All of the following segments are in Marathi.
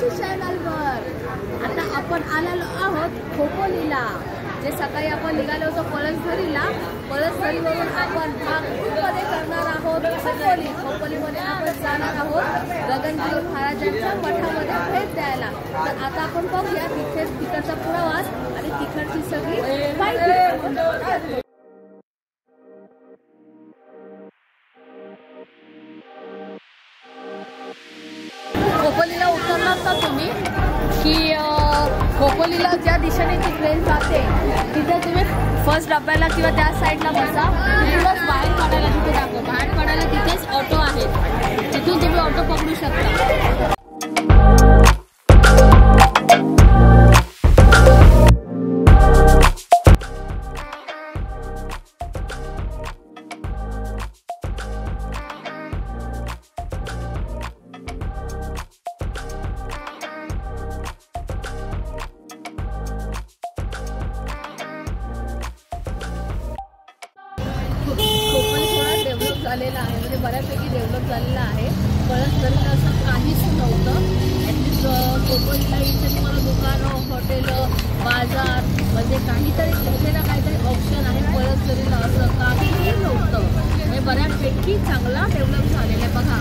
चॅनलवर आता आपण आलेलो आहोत खोपोलीला। जे सकाळी आपण निघालो होतो पळसधरीला, पळसधरीवरून आपण मध्ये करणार आहोत खोपोलीमध्ये आपण जाणार आहोत गगनगिरी महाराजांच्या मठामध्ये भेट द्यायला। तर आता आपण बघूया तिकडचा प्रवास आणि तिकडची सगळी माहिती। खोपोलीला उतरलात ना तुम्ही की खोपोलीला ज्या दिशेने ती ट्रेन जाते तिथे तुम्ही फर्स्ट डब्याला किंवा त्या साईडला बसा। तिथूनच बाहेर काढायला तिथे दाखव, बाहेर काढायला तिथेच ऑटो आहे, तिथून तुम्ही ऑटो पकडू शकता। झालेला आहे म्हणजे बऱ्यापैकी डेव्हलप झालेला आहे। पळसधरीला असं काहीच नव्हतं। ॲटलिस्ट खोपोलीला इथे तुम्हाला दुकानं, हॉटेल, बाजार म्हणजे काहीतरी कुठे ना काहीतरी ऑप्शन आहे। पळसधरीला असं काहीही नव्हतं, म्हणजे बऱ्यापैकी चांगला डेव्हलप झालेला आहे बघा।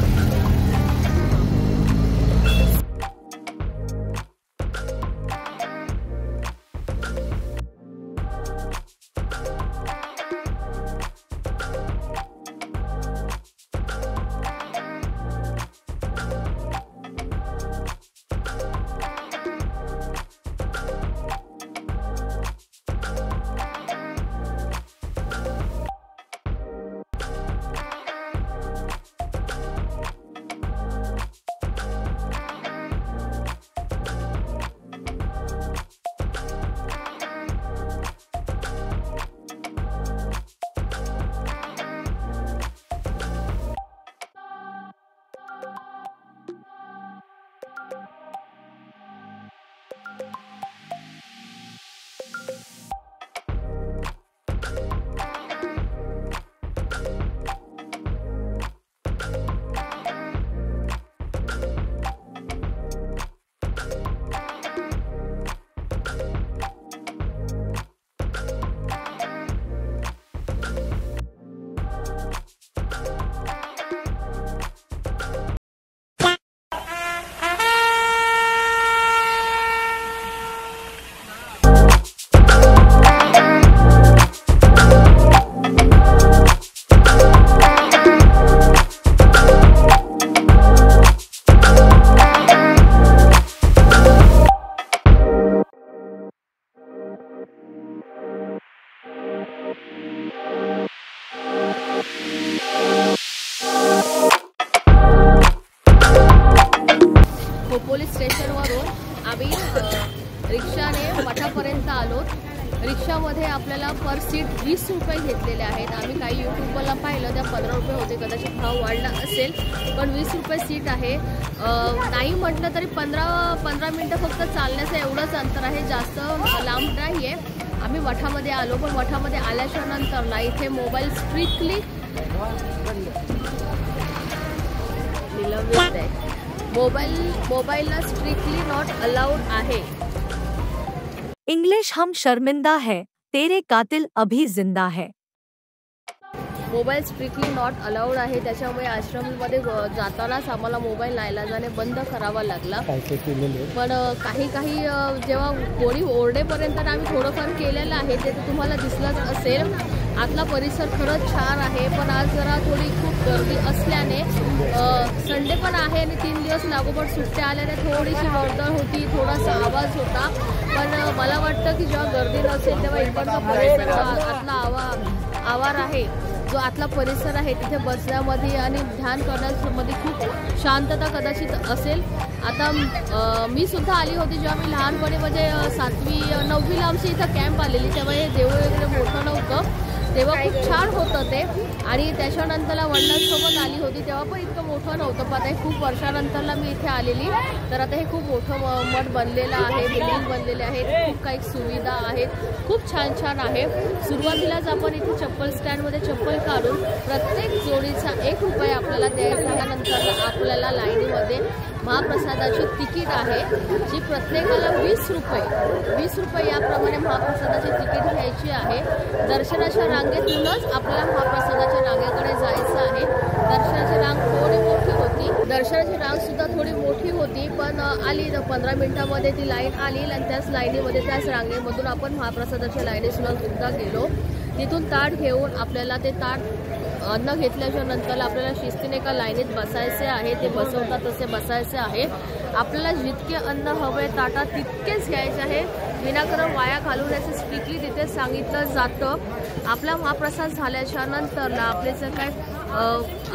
खोपोली स्टेशनवरून आम्ही रिक्षाने मठापर्यंत आलो। रिक्षामध्ये आपल्याला पर सीट 20 रुपये घेतलेले आहेत। आम्ही काही यूट्यूबला पाहिलं त्या 15 रुपये होते, कदाचित भाव वाढला असेल, पण 20 रुपये सीट आहे। नाही म्हटलं तरी 15 मिनटं फक्त चालण्याचं एवढंच अंतर आहे, जास्त लांब नाही आहे। आम्ही मठामध्ये आलो, पण मठामध्ये आल्याच्या नंतरला इथे मोबाईल स्ट्रिक्टली निलंबित आहे। मोबाइल स्ट्रिक्टली नॉट अलाउड आहे। इंग्लिश हम शर्मिंदा है, तेरे कातिल अभी जिंदा है। मोबाईल स्ट्रिक्टली नॉट अलाउड आहे, त्याच्यामुळे आश्रममध्ये जातानाच आम्हाला मोबाईल नाईलाजाने बंद करावा लागला. पण काही जेव्हा कोणी ओरडेपर्यंत आम्ही थोडंफार केलेलं आहे, ते तर तुम्हाला दिसलंच असेल. आतला परिसर खरंच छान आहे, पण आज जरा थोडी खूप गर्दी असल्याने संडे पण आहे आणि 3 दिवस लागोपाठ सुट्ट्या आल्याने थोडीशी वर्दळ होती, थोडासा आवाज होता. पण मला वाटतं की जेव्हा गर्दी नसेल तेव्हा इकडचा परिसर आतला आवार आहे, जो आतला परिसर आहे, तिथे बसण्यामध्ये आणि ध्यान करण्यामध्ये खूप शांतता कदाचित असेल. आता मी सुद्धा आली होती जेव्हा मी लहानपणी, म्हणजे 7वी 9वीला आमची इथं कॅम्प आलेली, तेव्हा हे देऊळ वगैरे मोठं नव्हतं, तेव्हा खूप छान होतं ते. आणि त्याच्यानंतरला वडिलांसोबत आली होती तेव्हा पण इतकं मोठं नव्हतं. पण आता खूप वर्षानंतरला मी इथे आलेली, तर आता हे खूप मोठं मठ बनलेलं आहे, बिल्डिंग बनलेले आहेत, खूप काही सुविधा आहेत, खूप छान आहे. सुरुवातीलाच आपण इथे चप्पल स्टँडमध्ये चप्पल काढून प्रत्येक जोडीचा 1 रुपया आपल्याला द्यायचा. त्यानंतर आपल्याला लाईनीमध्ये महाप्रसादाची तिकीट आहे, जी प्रत्येकाला 20 रुपये याप्रमाणे महाप्रसादाची तिकीट घ्यायची आहे. दर्शनाच्या रांगेतूनच आपल्याला महाप्रसादाच्या रांगेकडे जायचं आहे. दर्शनाची रांग थोडी मोठी होती, दर्शनाची रांग सुद्धा थोडी मोठी होती, पण आली 15 मिनिटांमध्ये ती लाईन आली आणि त्याच लाईनीमध्ये त्याच रांगेमधून आपण महाप्रसादाच्या लाईनीसुद्धा सुद्धा गेलो. तिथून ताट घेऊन आपल्याला ते ताट अन्न घेतल्याच्या नंतर आपल्याला शिस्तीने एका लाईनीत बसायचे आहे. ते बसवतात तसे बसायचे आहे. आपल्याला जितके अन्न हवे ताटात तितकेच घ्यायचे आहे, विनाकारण वाया घालवण्याचे स्ट्रिक्टली तिथे सांगितलं जातं. आपला महाप्रसाद झाल्याच्या नंतरला आपले जर काय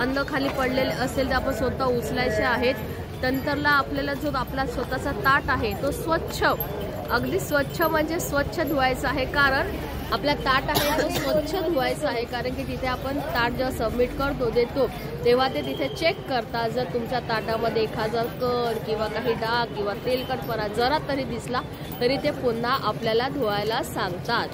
अन्न खाली पडलेले असेल तर आपण स्वतः उचलायचे आहेत. नंतरला आपल्याला जो आपला स्वतःचा ताट आहे तो स्वच्छ, अगदी स्वच्छ म्हणजे स्वच्छ धुवायचा आहे. कारण आपला ताट आहे तो स्वच्छ धुवायचा आहे, कारण की तिथे आपण ताट जेव्हा सबमिट देतो तेव्हा ते तिथे चेक करतात. जर तुमच्या ताटामध्ये एखादा कण किंवा काही डाग किंवा तेलकटपणा जरा तरी दिसला तरी ते पुन्हा आपल्याला धुवायला सांगतात.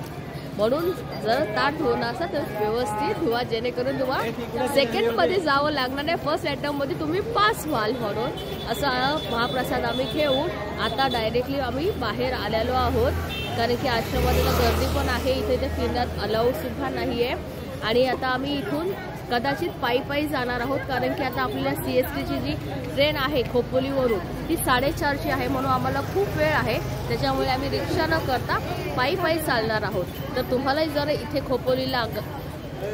म्हणून जर ताट धुवून असेल तर व्यवस्थित धुवा, जेणेकरून तुम्हाला सेकंडमध्ये जावं लागणार नाही, फर्स्ट आयटममध्ये तुम्ही पास व्हाल. म्हणून असा महाप्रसाद आम्ही घेऊन आता डायरेक्टली आम्ही बाहेर आलेलो आहोत, कारण की आश्रमाला गर्दी पण आहे, इथे ते फिरण्यात अलाउड सुद्धा नाही आहे. आणि आता आम्ही इथून कदाचित पायी जाणार आहोत, कारण की आता आपल्याला CSTची जी ट्रेन आहे खोपोलीवरून ती 4:30ची आहे, म्हणून आम्हाला खूप वेळ आहे. त्याच्यामुळे आम्ही रिक्षा न करता पायी चालणार आहोत. तर तुम्हालाही जर इथे खोपोलीला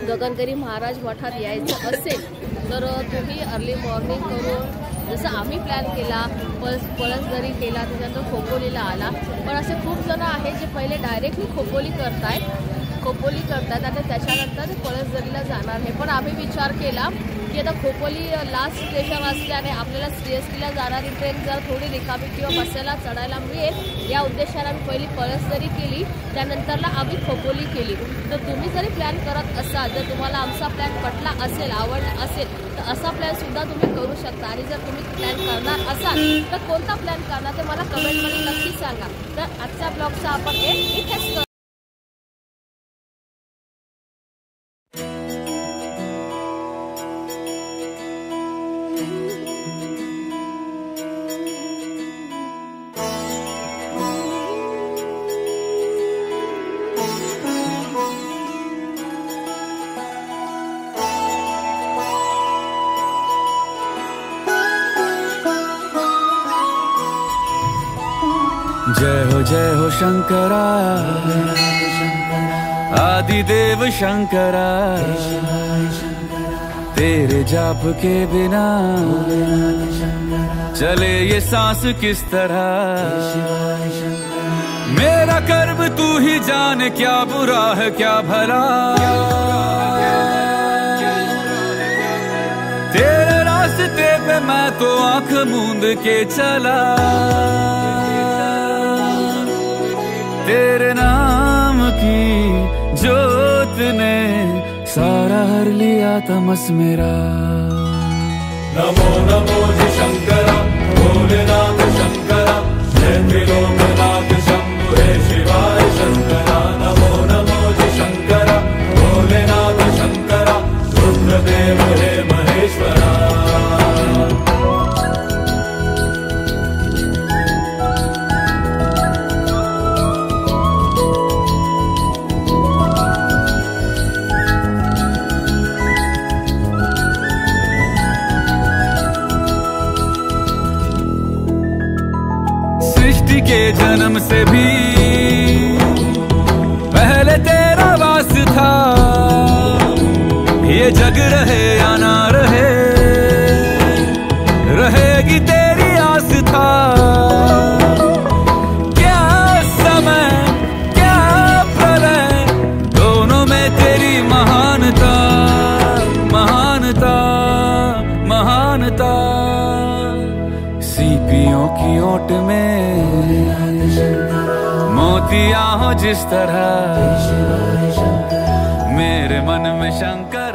गगनगिरी महाराज मठात यायचं असेल तर तुम्ही अर्ली मॉर्निंग करून, जसं आम्ही प्लॅन केला, पळसदरी केला, त्याच्यानंतर खोपोलीला आला. पण असे खूप जण आहेत जे पहिले डायरेक्टली खोपोली करतायत आणि त्याच्यानंतर पळसदरीला जाणार आहे. पण आम्ही विचार केला की आता खोपोली लास्ट स्टेशन असल्याने आपल्याला CSTला जाणारी ट्रेन जर थोडी रिकामी किंवा बसायला चढायला मिळेल या उद्देशाने आम्ही पहिली पळसदरी केली, त्यानंतरला आम्ही खोपोली केली. तर तुम्ही जरी प्लॅन करत असाल, जर तुम्हाला आमचा प्लॅन पटला असेल, आवडला असेल, तर असा प्लॅन सुद्धा तुम्ही करू शकता. आणि जर तुम्ही प्लॅन करणार असाल तर कोणता प्लॅन करणार ते मला कमेंटमध्ये नक्की सांगा. तर आजच्या ब्लॉगचा आपण इथेच जय हो शंकरा, आदिदेव शंकरा, तेरे जाप के बिना चले ये सांस किस तरह। मेरा कर्म तू ही जाने, क्या बुरा है क्या भला, तेरे रास्ते पे मैं तो आंख मूंद के चला। तेरे नाम की जोत ने सारा हर लिया तमस मेरा। नमो नमो जी शंकरा, भोलेनाथ शंकरा, जय त्रिलोकनाथ शंभु हे शिवाय शंकरा। नमो नमो जी शंकरा, भोलेनाथ शंकरा, रुद्रदेव हे महेश्वरा। जन्म से भी पहले तेरा वास था। ये जग रहे या ना रहे, रहेगी तेरी आस था। क्या समय क्या प्रलय, दोनों में तेरी महानता, महानता, महानता। सीपियों की ओट में मोतियां हो जिस तरह, मेरे मन में शंकर